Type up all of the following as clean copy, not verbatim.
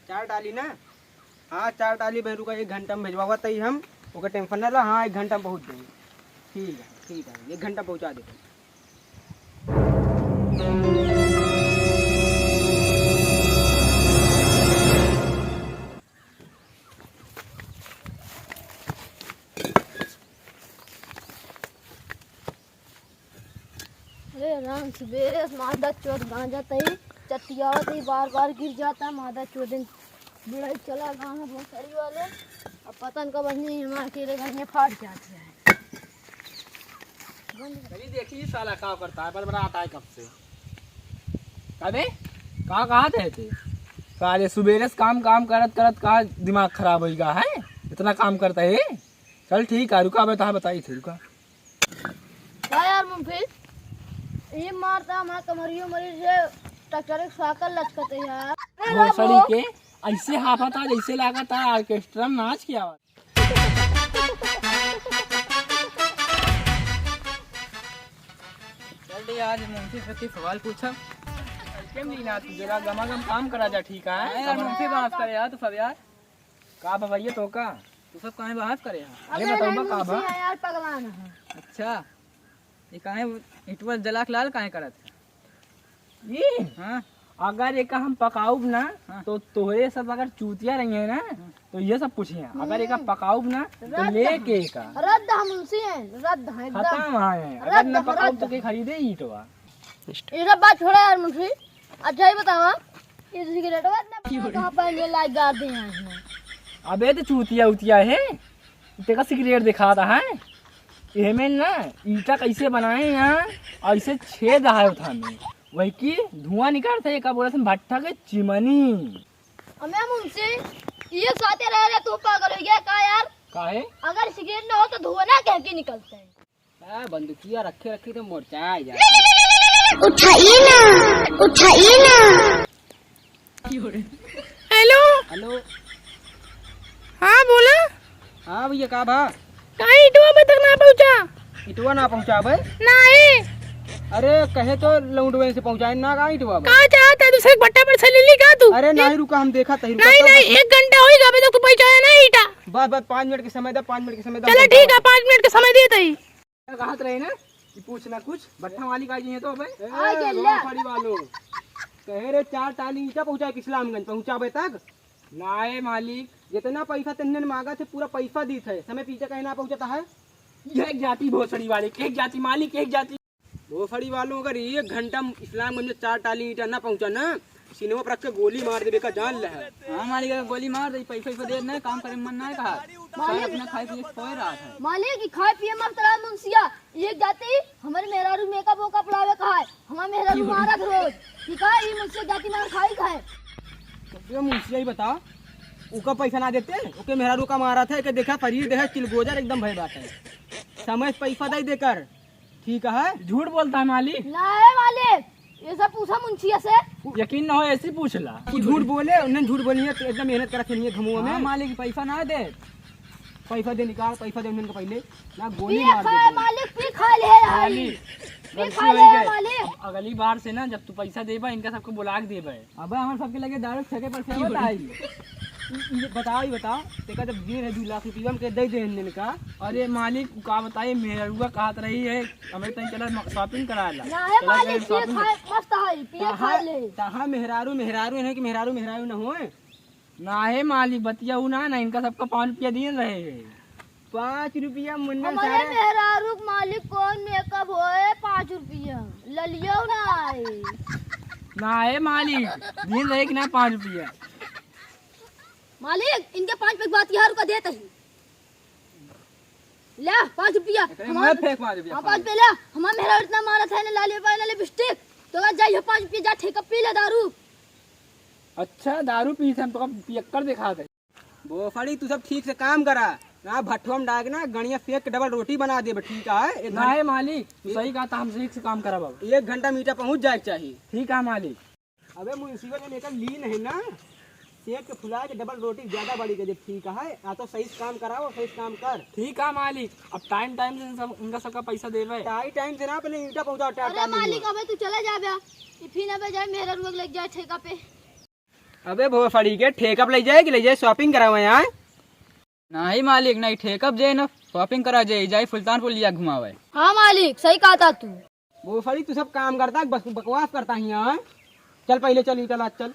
4 टाली ना। हाँ 4 टाली भैरू का 1 घंटा में भेजवा तई हम ओके टेंशन ना ला। हाँ 1 घंटा में पहुँच जाएंगे। ठीक है 1 घंटा पहुँचा देते। अरे राम सवेरे मादा चोट गांजा तई चटियावत ही बार बार गिर जाता। मादा चोट दिन बुढ़ाई चला गाँव में भोसड़ी वाले। अब पता नहीं कब नहीं हमारे अकेले घर में फाट जाते हैं। चलिए देखिए साला क्या करता है, बड़बड़ाता है कब से। अबे कहाँ थे साले सुबेरे से काम करत कहाँ दिमाग खराब हो गया है, इतना काम करता है। चल ठीक है रुका, बताई थी रुका। क्या यार मुंफी ये मारता हमारा कमरियों मरीज से ट्रैक्टर साकल लचकते यार। भोसड़ी के ऐसे हाफा था जैसे लगा था ऑर्केस्ट्रा में नाच किया। चल आज मुंशी से सवाल पूछा क्यों नहीं ना, तू जरा गमागम काम करा जा। ठीक है यार मुंशी बात करे यार, तो सब यार का भैया तो का तू सब कहाँ बात करे यार। अरे बताओ का बा यार पगलाना है। अच्छा ये काहे इटवा जलाक लाल काहे करत ये। हाँ अगर एक हम पकाऊब ना तो तोहरे सब अगर चूतिया रही है ना तो ये सब पूछिए। अगर एक पकाऊब ना तो लेके का रद्द हम उनसे हैं, रद्द है खत्म है। अगर न पकाऊब तो के खरीदे ईटवा। ये सब बात छोड़ा यार मुझे। अच्छा ही बतावा ये सिगरेट वाला कहां पर ये लाइट गाड़ दे हैं इसमें। अबे तो चूतिया उतिया है तेरा सिगरेट दिखा रहा है। ये में ना ईटा कैसे बनाए यहाँ ऐसे छेद है उठा में वही की धुआं निकालता है। बोला भट्टा के चिमनी। हमें मुझसे ये साथे रह रहे तू पागल हो गया का यार। काहे अगर सिगरेट ना हो तो धुआं ना कह के निकलता है। बंदूकिया रखे तो मोर्चा जाए। उठाइए ना। हेलो हाँ बोला। हाँ भैया का भा कहीं इटवा तक ना पहुँचा। इटवा ना पहुँचा भाई नहीं अरे कहे तो लौंडवे से पहुँचाए ना कहाँ इटवा कहाँ चाहता है दूसरे भट्टा पर से ले ली का तू। अरे नहीं रुका हम देखा तही। नहीं 1 घंटा होगा अभी तक तू पहुँचाया नहीं ईटा। बस 5 मिनट के समय दे, 5 मिनट के समय दे। चलो ठीक है 5 मिनट का समय दे तही। कहा रहे ना पूछना कुछ भट्टा मालिक आई है तो खड़ी वालों कहे रे 4 टाली ईटा पहुँचा इस्लामगंज पहुँचाबे तक नाए मालिक जितना पैसा तेने मांगा थे पूरा पैसा दी थे समय पीछे कहीं ना पहुँचाता है। एक जाति भोसड़ी वाले एक जाति मालिक एक जाति भोसड़ी वालों अगर 1 घंटा इस्लामगंज में 4 टाली ईटा ना पहुँचा ना सिनेमा पर रख के गोली मार देवे का जान ले है। हाँ मालिक गोली मार दे पैसा दे ना काम करे मन ना कहा अपना खाए पिए सोए रहा था। मालिक खाए पिए मत रहा मुंशिया ये जाती हमारे मेहरारू मेकअप वोकअप लावे कहा है हमारे मेहरारू मारा रोज ठीक है ये मुझसे जाती मार खाई खाए। तो मुंशिया ही बता उका पैसा ना देते ओके मेहरारू का मारा था कि देखा शरीर देखा चिलगोजर एकदम भय बात है समय पैसा दे देकर। ठीक है झूठ बोलता है मालिक। नहीं मालिक ये सब पूछा मुंशिया से यकीन ना हो ऐसे पूछ ला। झूठ बोले उन्हें झूठ बोली है तो एकदम मेहनत करा चलिए घमुआ में। मालिक पैसा ना दे पैसा दे निकाल पैसा दे उन्हें पहले ना गोली मार दे। मालिक पी खा ले मालिक अगली बार से ना जब तू पैसा देबा इनका सबको बुला के देबा। अब हमारे सबके लगे दारू छके पर से बताई बताओ तेका जब गिर है 2 लाख रुपया में के दे दे इनने का। अरे मालिक का बताइए मेहरुआ कहत रही है हमें तो चला शॉपिंग करा ला ना है मालिक ये खाए मस्त है पिए खा ले कहां मेहरारू है कि मेहरारू ना होए ना है मालिक बतिया ना इनका सबका 5 रुपया दिए रहे हैं 5 रुपया मुन्ना हमारे मेहरारू मालिक कौन मेकअप होए 5 रुपया ललियो ना है मालिक दिए रहे कि ना 5 रुपया। मालिक इनके 5 पैक बात यार का देता ही ले 5 रुपया हमारे फेंक 5 रुपया 5 पे ले हमारा मेहरारू इतना मारा था ना लाले पाए ना लिपस्टिक तो जाइए 5 रुपया जा ठेका पी ले दारू। अच्छा दारू पी हम तो पियक्कर दिखा दे बोफड़ी तू सब ठीक से काम करा ना भट्ठुआ में डाल ना गणिया फेंक के डबल रोटी बना दे। ठीक है ना है मालिक तू सही कहा था हम ठीक से काम करा बाबू 1 घंटा मीठा पहुंच जाए चाहिए। ठीक है मालिक। अबे मुंसिपल ने लेकर लीन है ना सेक के फुला के डबल रोटी ज्यादा बड़ी कर दे। ठीक है आ तो सही से काम कराओ सही से काम कर। ठीक है मालिक अब टाइम से सब उनका सबका पैसा देवे टाइम से ना पहले ईटा पहुंचाओ। अरे मालिक अबे तू चला जा बे फिर ना बे जाए मेरा रुक लग जाए ठेका पे। अबे भोसड़ी के ठेकअप ले जाए शॉपिंग करावे यहाँ। नहीं मालिक नहीं ठेकअप जे न शॉपिंग करा जाए सुल्तानपुर लिया घुमावे। हाँ मालिक सही कहा था तू। भोसड़ी तू सब काम करता है, बस बकवास करता है यहाँ। चल पहले चल ईटा ला चल।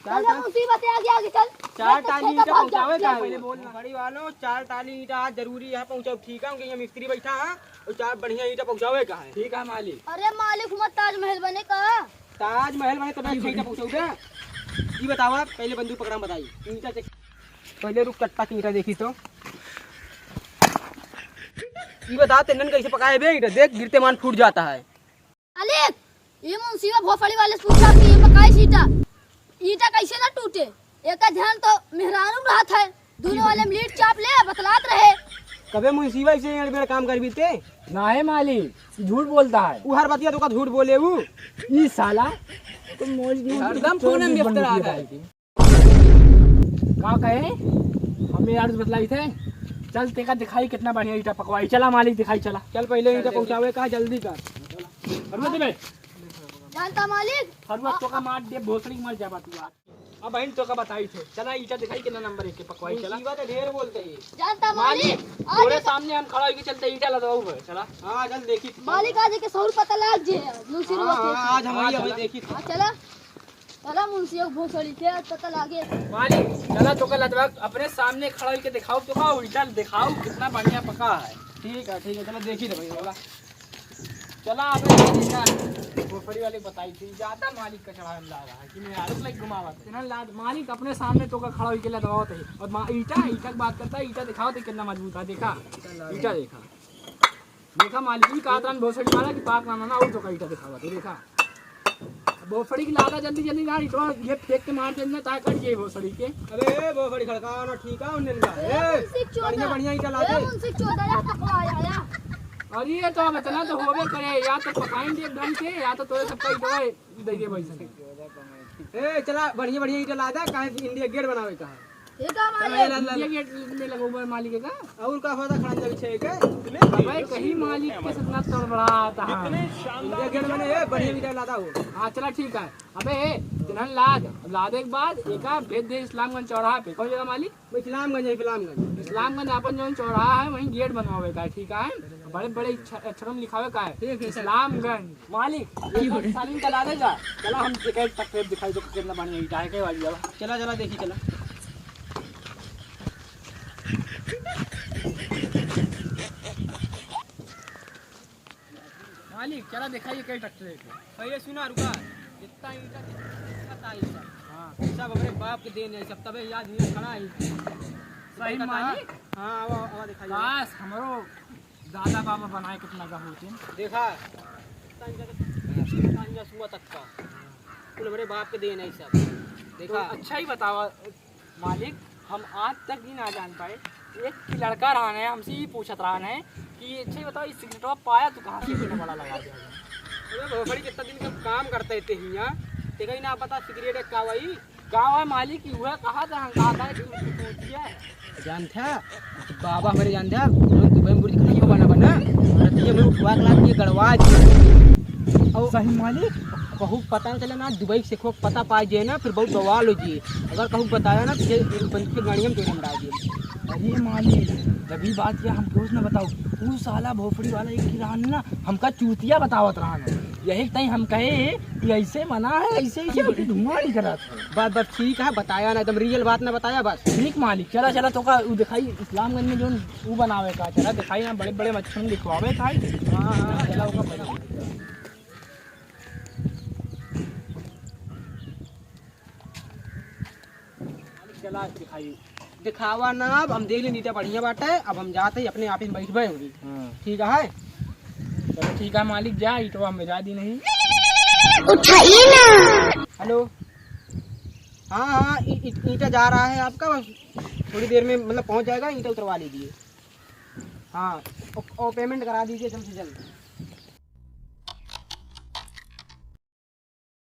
मुसीबत है, आगे आगे चल। चार टाली ईटा पहुंचावे का पहले बोलना। बड़ी वालों 4 टाली ईटा आज जरूरी है पहुंचाओ, ठीक है? क्योंकि यहाँ मिस्त्री बैठा है और 4 बढ़िया ईटा पहुंचावे का है। ठीक है मालिक। अरे मालिक मत ताजमहल बने का। ताजमहल बने तब ईटा पहुंचाओगे। ये बताओ आप पहले बंदूक पकड़ा बताइए। ईटा चेक पहले रुक कट्टा की ईटा देखी तो ये बता तेनन कैसे पकाए बे ईटा, देख गिरते मान फूट जाता है। मालिक ये मुंसीबा भोसड़ी वाले से पूछा कि ये पकाई ईटा ईटा कैसे ना टूटे। एक का ध्यान तो मेहरानू रहा था, दोनों वाले मीट चाप ले बतलात रहे। कबे मुंसीबा से मेरा काम कर बीते ना है मालिक झूठ बोलता है। वो हर बतिया तो का झूठ बोले वो ये साला तुम हरदम फोन में व्यस्त रहा है। का कहे हमें यार बतलाई थे। चल तेका दिखाई कितना बढ़िया ईटा पकवाई। चला मालिक दिखाई चला। चल पहले ईटा पहुंचावे का जल्दी कर। जानता मालिक तो का मार दे भोसड़ी मर जा तू आज। अब बहन तो का बताई थे। चला ईटा दिखाई कितना नंबर 1 के पकवाई। चला मुसीबा तो ढेर बोलते हैं जानता मालिक थोड़े सामने हम खड़ा होके चलते ईटा लगाओ भाई। चला हाँ चल देखी मालिक आज के सौर पता लग जे मुंसीबा आज हम वही देखी हां चला चला मुंसीबा भोसड़ी के पता लागे। मालिक चला तो का लगभग अपने सामने खड़ा होके दिखाओ तो का ईटा दिखाओ कितना बढ़िया पका है। ठीक है चलो देखी तो भाई बोला। चला आपने देखा भोसड़ी वाले बताई थी ज्यादा मालिक का चढ़ा ला रहा है कि मैं आरोप लाइक घुमावा था लाद मालिक अपने सामने तो का खड़ा होके लगाओ थे और ईटा की बात करता है। ईटा दिखाओ तो कितना मजबूत है। देखा ईटा देखा मालिक ही कहा था भोसड़ी वाला कि पाक ना और तो का ईटा दिखावा तो देखा भोसड़ी की लादा जल्दी जल्दी ना ईटवा ये फेंक के मार देना ताकि कट जाए भोसड़ी के। अबे भोसड़ी खड़काओ ना ठीक है उन्हें का बढ़िया बढ़िया ईटा ला दे। मुंसी 14 पकवाया। अरे ये तो अब इतना तो होबे करे या तो पकाएंगे एकदम से या तो तोरे सबका ईटा दे दे पैसा। ए चला बढ़िया बढ़िया ईटा ला दे काहे इंडिया गेट बनावे का है। ठीक है मालिक ये गेट में लगोबे मालिक का और का फायदा खड़ा जब छे के भाई कहीं मालिक के सतना तोड़ बड़ा था। इंडिया गेट बने ए बढ़िया ईटा ला दा हो। हां चला ठीक है। अबे तिनन लाद एक बाद एका भेज दे इस्लामगंज चौराहा पे। कौन जगह मालिक? इस्लामगंज इस्लामगंज अपन जो चौराहा है वहीं गेट बनवावे का ठीक है। बड़े बड़े अक्षरों में लिखावे का है इस्लामगंज। मालिक सालिम का ला देगा। चला हम दिखाई तक दिखाई दो कितना बढ़िया ईटा है के वाली चला चला देखी चला। मालिक चला दिखाइए कई ट्रैक्टर है। पहले सुना रुका जितना ईटा पता ही सब हां सब अपने बाप के देन है सब तबे याद नहीं खड़ा है सही मालिक। हां आवा दिखाइए बस हमरो दादा बाबा बनाए कितना का होते देखा तांजा सुबह तक का कुल बड़े बाप के देन है सब देखा। तो अच्छा ही बतावा मालिक हम आज तक ही ना जान पाए। एक लड़का रहा है हमसे ही पूछत रहा है कि अच्छा ही बताओ इस सिगरेट पाया तो कहाँ से इतना बड़ा लगा दिया। अरे भोसड़ी कितना दिन का काम करते थे यहाँ ते कहीं ना पता सिगरेट का वही गाँव है मालिक की हुआ कहा था हम कहा था कि जानते हैं बाबा हमारे जानते हैं बुरी को बना बना ये मैं उठवा के ला ये गड़वा और सही मालिक कहूँ पता नहीं चले ना दुबई से खूब पता पाए जाए ना फिर बहुत बवाल हो जाए। अगर कहूँ बताया ना तो बंद की गाड़ियों में तो हम डाल दिए। अरे मालिक जब बात किया हम क्यों ना बताओ वो साला भोसड़ी वाला एक किरान ना हमका चूतिया बतावत रहा है। यही तई हम कहे कि ऐसे मना है ऐसे ही धुआं नहीं करा था। बस ठीक है बताया ना एकदम रियल बात ना बताया बस ठीक मालिक। चला चला तो का दिखाई इस्लामगंज में जो वो बनावे का चला दिखाई ना बड़े बड़े मच्छर लिखवावे था। हाँ चला चला दिखाई दिखावा ना अब हम देख लीजिए बढ़िया बात है। अब हम जाते ही अपने आप ही बैठ गए होगी ठीक है। चलो ठीक है मालिक जा ईटवा में जा दी नहीं उठाइए ना। हेलो हाँ हाँ ईटा जा रहा है आपका बस थोड़ी देर में मतलब पहुंच जाएगा। ईटा उतरवा लीजिए हाँ और पेमेंट करा दीजिए जल्द से जल्द।